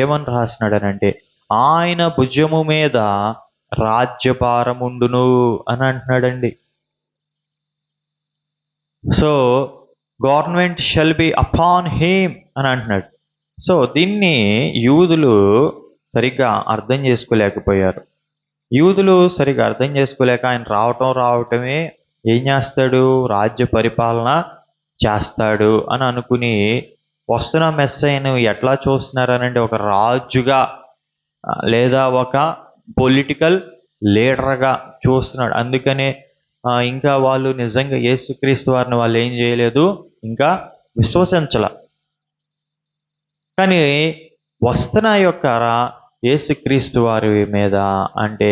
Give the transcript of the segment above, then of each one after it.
ఏమని రాసినాడనంటే, ఆయన భుజము మీద రాజ్యభారముండును అని అంటున్నాడండి. So government shall be upon him అని అంటున్నాడు. సో దీన్ని యూదులు సరిగ్గా అర్థం చేసుకోలేకపోయారు. యూదులు సరిగ్గా అర్థం చేసుకోలేక ఆయన రావటమే ఏం చేస్తాడు, రాజ్య పరిపాలన చేస్తాడు అని అనుకుని వస్తున్న మెస్సయ్యను ఎట్లా చూస్తున్నారనంటే ఒక రాజుగా లేదా ఒక పొలిటికల్ లీడర్గా చూస్తున్నాడు. అందుకనే ఇంకా వాళ్ళు నిజంగా యేసుక్రీస్తు వారిని వాళ్ళు ఏం చేయలేదు, ఇంకా విశ్వసించల. కానీ వస్తున్న యొక్క యేసుక్రీస్తు వారి మీద అంటే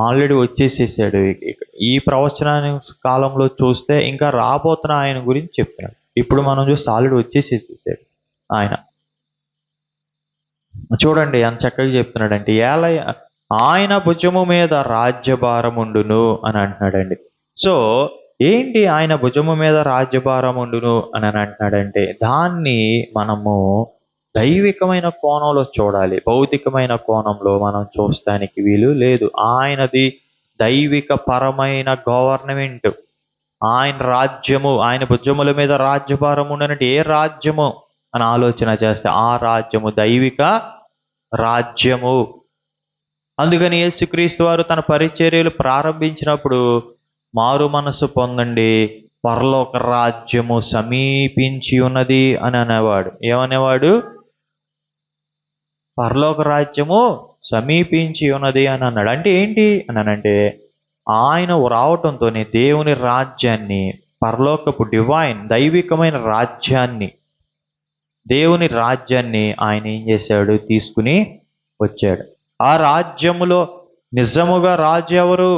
ఆల్రెడీ వచ్చేసేసాడు. ఈ ప్రవచన కాలంలో చూస్తే ఇంకా రాబోతున్న ఆయన గురించి చెప్తున్నాడు. ఇప్పుడు మనం చూస్తే ఆల్రెడీ వచ్చేసేసాడు ఆయన. చూడండి ఎంత చక్కగా చెప్తున్నాడంటే, ఆయన భుజము మీద రాజ్యభారముండును అని అంటున్నాడండి. సో ఏంటి ఆయన భుజము మీద రాజ్యభారముండును అని అంటున్నాడంటే, దాన్ని మనము దైవికమైన కోణంలో చూడాలి. భౌతికమైన కోణంలో మనం చూస్తానికి వీలు లేదు. ఆయనది దైవిక పరమైన గవర్నమెంట్. ఆయన రాజ్యము, ఆయన భుజముల మీద రాజ్యభారం ఉండనంటే ఏ రాజ్యము అని ఆలోచన చేస్తే ఆ రాజ్యము దైవిక రాజ్యము. అందుకని యేసుక్రీస్తు వారు తన పరిచర్యలు ప్రారంభించినప్పుడు మారు మనసు పొందండి, పరలోక రాజ్యము సమీపించి ఉన్నది అని అనేవాడు. ఏమనేవాడు? పరలోక రాజ్యము సమీపించి ఉన్నది అని అన్నాడు. అంటే ఏంటి అని అంటే, ఆయన రావటంతోనే దేవుని రాజ్యాన్ని, పరలోకపు డివైన్ దైవికమైన రాజ్యాన్ని, దేవుని రాజ్యాన్ని ఆయన ఏం చేశాడు, తీసుకుని వచ్చాడు. ఆ రాజ్యములో నిజముగా రాజు ఎవరు?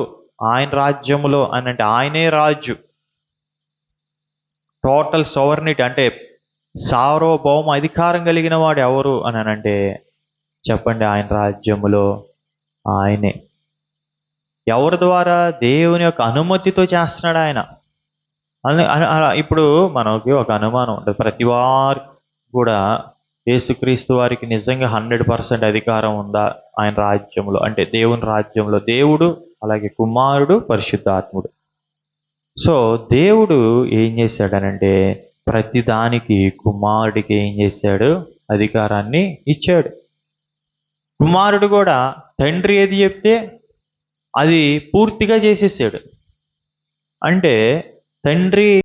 ఆయన రాజ్యములో అని అంటే ఆయనే రాజు. టోటల్ సోవర్నిటీ అంటే సార్వభౌమ అధికారం కలిగిన వాడు ఎవరు అని అంటే చెప్పండి, ఆయన రాజ్యములో ఆయనే. ఎవరి ద్వారా? దేవుని యొక్క అనుమతితో చేస్తున్నాడు ఆయన. ఇప్పుడు మనకి ఒక అనుమానం ఉంటుంది, ప్రతి వారు కూడా యేసుక్రీస్తు వారికి నిజంగా 100% అధికారం ఉందా ఆయన రాజ్యంలో? అంటే దేవుని రాజ్యంలో దేవుడు, అలాగే కుమారుడు, పరిశుద్ధాత్ముడు. సో దేవుడు ఏం చేశాడనంటే ప్రతి దానికి కుమారుడికి ఏం చేశాడు, అధికారాన్ని ఇచ్చాడు. కుమారుడు కూడా తండ్రి ఏది చెప్తే అది పూర్తిగా చేసేసాడు. అంటే తండ్రి